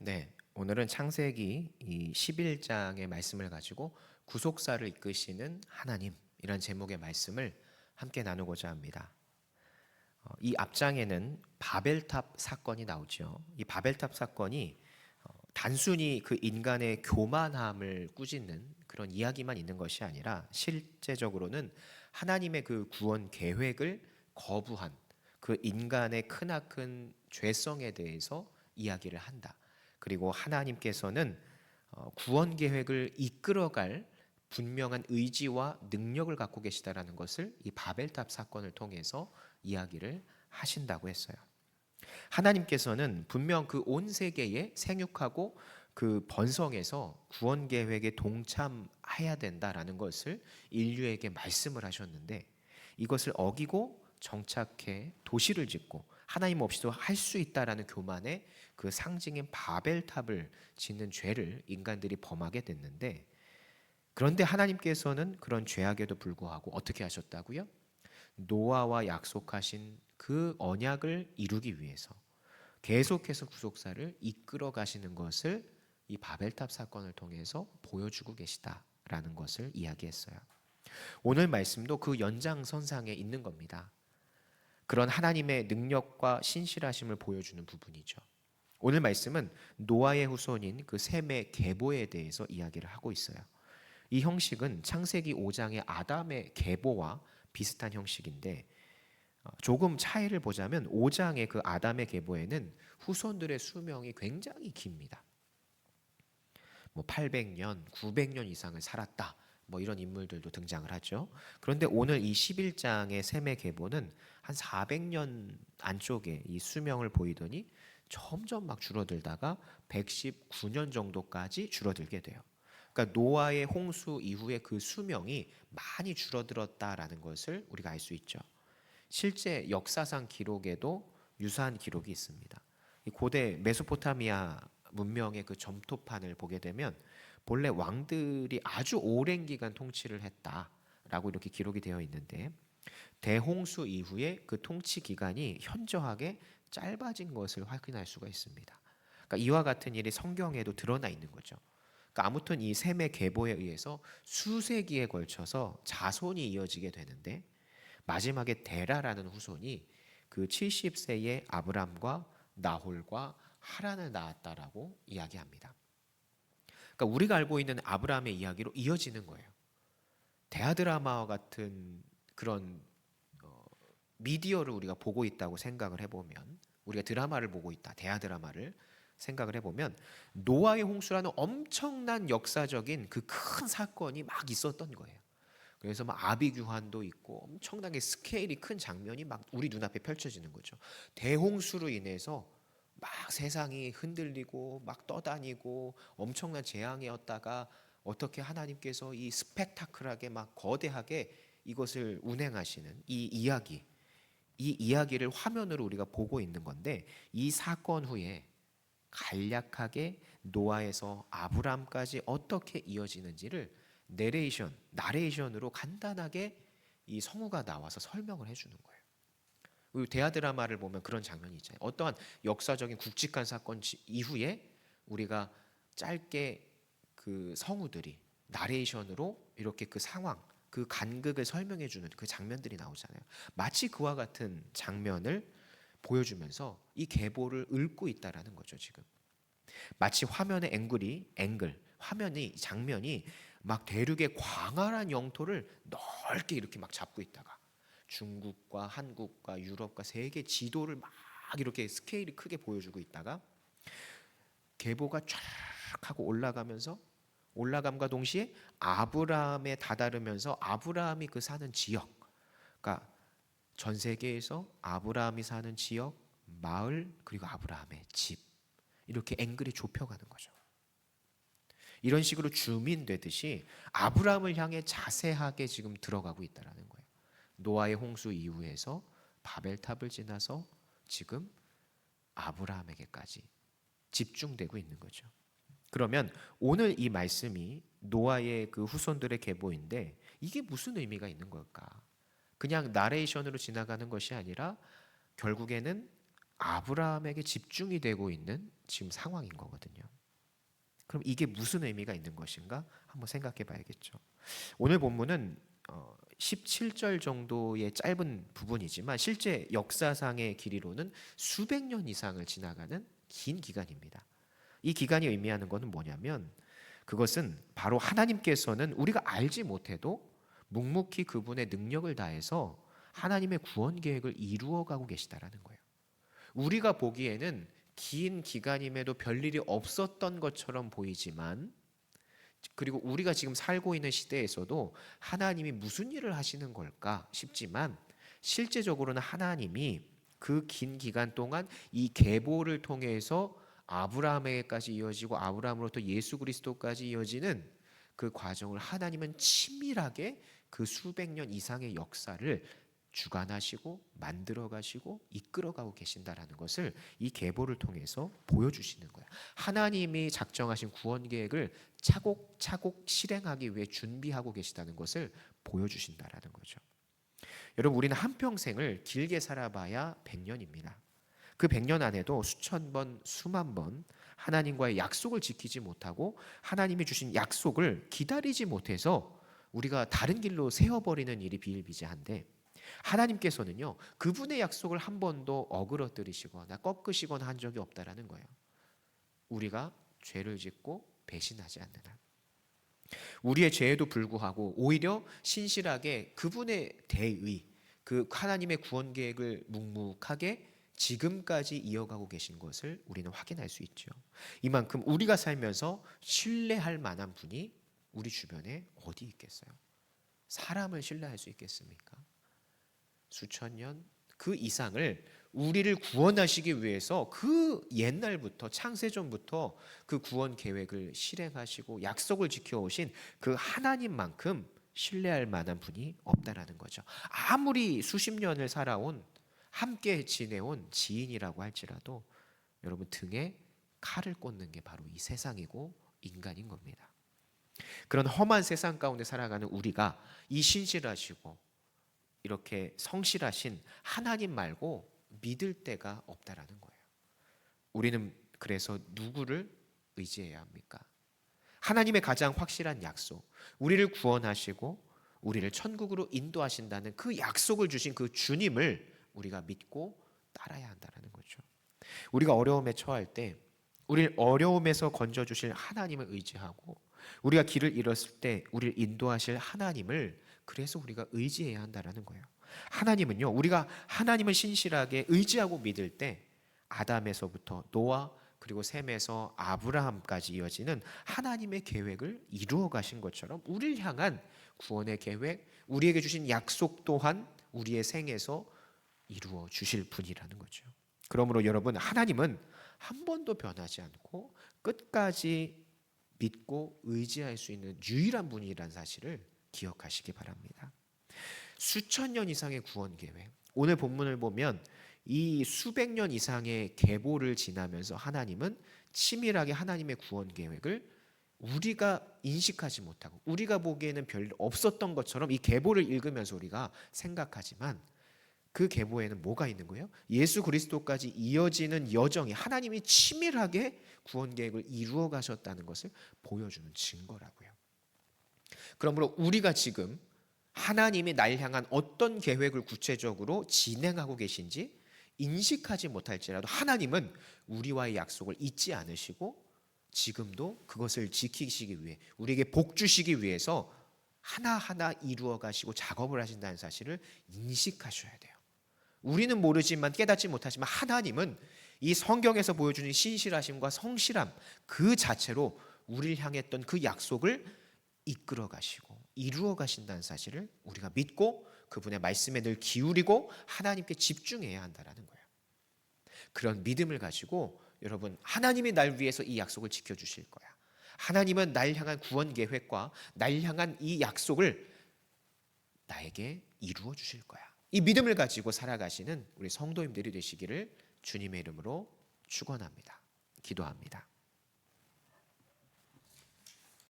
네, 오늘은 창세기 이 11장의 말씀을 가지고 구속사를 이끄시는 하나님이란 제목의 말씀을 함께 나누고자 합니다. 이 앞장에는 바벨탑 사건이 나오죠. 이 바벨탑 사건이 단순히 그 인간의 교만함을 꾸짖는 그런 이야기만 있는 것이 아니라 실제적으로는 하나님의 그 구원 계획을 거부한 그 인간의 크나큰 죄성에 대해서 이야기를 한다. 그리고 하나님께서는 구원 계획을 이끌어갈 분명한 의지와 능력을 갖고 계시다라는 것을 이 바벨탑 사건을 통해서 이야기를 하신다고 했어요. 하나님께서는 분명 그 온 세계에 생육하고 그 번성해서 구원 계획에 동참해야 된다라는 것을 인류에게 말씀을 하셨는데, 이것을 어기고 정착해 도시를 짓고 하나님 없이도 할 수 있다라는 교만의 그 상징인 바벨탑을 짓는 죄를 인간들이 범하게 됐는데, 그런데 하나님께서는 그런 죄악에도 불구하고 어떻게 하셨다고요? 노아와 약속하신 그 언약을 이루기 위해서 계속해서 구속사를 이끌어 가시는 것을 이 바벨탑 사건을 통해서 보여주고 계시다라는 것을 이야기했어요. 오늘 말씀도 그 연장선상에 있는 겁니다. 그런 하나님의 능력과 신실하심을 보여주는 부분이죠. 오늘 말씀은 노아의 후손인 그 셈의 계보에 대해서 이야기를 하고 있어요. 이 형식은 창세기 5장의 아담의 계보와 비슷한 형식인데, 조금 차이를 보자면 5장의 그 아담의 계보에는 후손들의 수명이 굉장히 깁니다. 800년, 900년 이상을 살았다. 이런 인물들도 등장을 하죠. 그런데 오늘 이 11장의 셈의 계보는 한 400년 안쪽에 이 수명을 보이더니 점점 막 줄어들다가 119년 정도까지 줄어들게 돼요. 그러니까 노아의 홍수 이후에 그 수명이 많이 줄어들었다라는 것을 우리가 알 수 있죠. 실제 역사상 기록에도 유사한 기록이 있습니다. 고대 메소포타미아 문명의 그 점토판을 보게 되면 본래 왕들이 아주 오랜 기간 통치를 했다라고 이렇게 기록이 되어 있는데, 대홍수 이후에 그 통치 기간이 현저하게 짧아진 것을 확인할 수가 있습니다. 그러니까 이와 같은 일이 성경에도 드러나 있는 거죠. 그러니까 아무튼 이 셈의 계보에 의해서 수세기에 걸쳐서 자손이 이어지게 되는데, 마지막에 데라라는 후손이 그 70세의 아브람과 나홀과 하란을 낳았다라고 이야기합니다. 그러니까 우리가 알고 있는 아브라함의 이야기로 이어지는 거예요. 대하드라마와 같은 그런 미디어를 우리가 보고 있다고 생각을 해보면, 우리가 드라마를 보고 있다, 대하드라마를 생각을 해보면, 노아의 홍수라는 엄청난 역사적인 그 큰 사건이 막 있었던 거예요. 그래서 막 아비규환도 있고 엄청나게 스케일이 큰 장면이 막 우리 눈앞에 펼쳐지는 거죠. 대홍수로 인해서 막 세상이 흔들리고 막 떠다니고 엄청난 재앙이었다가 어떻게 하나님께서 이 스펙타클하게 막 거대하게 이것을 운행하시는 이 이야기를 화면으로 우리가 보고 있는 건데, 이 사건 후에 간략하게 노아에서 아브람까지 어떻게 이어지는지를 나레이션으로 간단하게 이 성우가 나와서 설명을 해주는 거예요. 그리고 대하 드라마를 보면 그런 장면이 있잖아요. 어떠한 역사적인 굵직한 사건 이후에 우리가 짧게 그 성우들이 나레이션으로 이렇게 그 상황, 그 간극을 설명해 주는 그 장면들이 나오잖아요. 마치 그와 같은 장면을 보여주면서 이 계보를 읊고 있다라는 거죠, 지금. 마치 화면의 장면이 막 대륙의 광활한 영토를 넓게 이렇게 막 잡고 있다가 중국과 한국과 유럽과 세계 지도를 막 이렇게 스케일이 크게 보여주고 있다가 계보가 쫙 하고 올라감과 동시에 아브라함에 다다르면서 아브라함이 그 사는 지역, 그러니까 전 세계에서 아브라함이 사는 지역, 마을, 그리고 아브라함의 집, 이렇게 앵글이 좁혀가는 거죠. 이런 식으로 줌인되듯이 아브라함을 향해 자세하게 지금 들어가고 있다는 거예요. 노아의 홍수 이후에서 바벨탑을 지나서 지금 아브라함에게까지 집중되고 있는 거죠. 그러면 오늘 이 말씀이 노아의 그 후손들의 계보인데, 이게 무슨 의미가 있는 걸까? 그냥 나레이션으로 지나가는 것이 아니라 결국에는 아브라함에게 집중이 되고 있는 지금 상황인 거거든요. 그럼 이게 무슨 의미가 있는 것인가 한번 생각해 봐야겠죠. 오늘 본문은 17절 정도의 짧은 부분이지만 실제 역사상의 길이로는 수백 년 이상을 지나가는 긴 기간입니다. 이 기간이 의미하는 것은 뭐냐면 그것은 바로 하나님께서는 우리가 알지 못해도 묵묵히 그분의 능력을 다해서 하나님의 구원 계획을 이루어가고 계시다라는 거예요. 우리가 보기에는 긴 기간임에도 별일이 없었던 것처럼 보이지만, 그리고 우리가 지금 살고 있는 시대에서도 하나님이 무슨 일을 하시는 걸까 싶지만, 실제적으로는 하나님이 그 긴 기간 동안 이 계보를 통해서 아브라함에게까지 이어지고 아브라함으로부터 예수 그리스도까지 이어지는 그 과정을 하나님은 치밀하게 그 수백 년 이상의 역사를 주관하시고 만들어 가시고 이끌어 가고 계신다라는 것을 이 계보를 통해서 보여주시는 거예요. 하나님이 작정하신 구원 계획을 차곡차곡 실행하기 위해 준비하고 계시다는 것을 보여주신다라는 거죠. 여러분, 우리는 한평생을 길게 살아봐야 100년입니다. 그 100년 안에도 수천 번, 수만 번 하나님과의 약속을 지키지 못하고 하나님이 주신 약속을 기다리지 못해서 우리가 다른 길로 세워버리는 일이 비일비재한데, 하나님께서는요 그분의 약속을 한 번도 어그러뜨리시거나 꺾으시거나 한 적이 없다라는 거예요. 우리가 죄를 짓고 배신하지 않는 한, 우리의 죄에도 불구하고 오히려 신실하게 그분의 대의, 그 하나님의 구원 계획을 묵묵하게 지금까지 이어가고 계신 것을 우리는 확인할 수 있죠. 이만큼 우리가 살면서 신뢰할 만한 분이 우리 주변에 어디 있겠어요? 사람을 신뢰할 수 있겠습니까? 수천 년 그 이상을 우리를 구원하시기 위해서 그 옛날부터 창세전부터 그 구원 계획을 실행하시고 약속을 지켜오신 그 하나님만큼 신뢰할 만한 분이 없다라는 거죠. 아무리 수십 년을 살아온 함께 지내온 지인이라고 할지라도 여러분 등에 칼을 꽂는 게 바로 이 세상이고 인간인 겁니다. 그런 험한 세상 가운데 살아가는 우리가 이 신실하시고 이렇게 성실하신 하나님 말고 믿을 데가 없다라는 거예요. 우리는 그래서 누구를 의지해야 합니까? 하나님의 가장 확실한 약속, 우리를 구원하시고 우리를 천국으로 인도하신다는 그 약속을 주신 그 주님을 우리가 믿고 따라야 한다는 거죠. 우리가 어려움에 처할 때 우리를 어려움에서 건져주실 하나님을 의지하고, 우리가 길을 잃었을 때 우리를 인도하실 하나님을 그래서 우리가 의지해야 한다는 거예요. 하나님은요 우리가 하나님을 신실하게 의지하고 믿을 때 아담에서부터 노아 그리고 셈에서 아브라함까지 이어지는 하나님의 계획을 이루어 가신 것처럼 우리를 향한 구원의 계획, 우리에게 주신 약속 또한 우리의 생에서 이루어 주실 분이라는 거죠. 그러므로 여러분, 하나님은 한 번도 변하지 않고 끝까지 믿고 의지할 수 있는 유일한 분이라는 사실을 기억하시기 바랍니다. 수천 년 이상의 구원 계획, 오늘 본문을 보면 이 수백 년 이상의 계보를 지나면서 하나님은 치밀하게 하나님의 구원 계획을 우리가 인식하지 못하고 우리가 보기에는 별일 없었던 것처럼 이 계보를 읽으면서 우리가 생각하지만, 그 계보에는 뭐가 있는 거예요? 예수 그리스도까지 이어지는 여정이 하나님이 치밀하게 구원 계획을 이루어 가셨다는 것을 보여주는 증거라고요. 그러므로 우리가 지금 하나님이 날 향한 어떤 계획을 구체적으로 진행하고 계신지 인식하지 못할지라도 하나님은 우리와의 약속을 잊지 않으시고 지금도 그것을 지키시기 위해, 우리에게 복 주시기 위해서 하나하나 이루어 가시고 작업을 하신다는 사실을 인식하셔야 돼요. 우리는 모르지만, 깨닫지 못하지만 하나님은 이 성경에서 보여주는 신실하심과 성실함 그 자체로 우리를 향했던 그 약속을 이끌어 가시고 이루어 가신다는 사실을 우리가 믿고 그분의 말씀에 늘 기울이고 하나님께 집중해야 한다는 거예요. 그런 믿음을 가지고 여러분, 하나님이 날 위해서 이 약속을 지켜주실 거야. 하나님은 날 향한 구원 계획과 날 향한 이 약속을 나에게 이루어 주실 거야. 이 믿음을 가지고 살아가시는 우리 성도님들이 되시기를 주님의 이름으로 축원합니다. 기도합니다.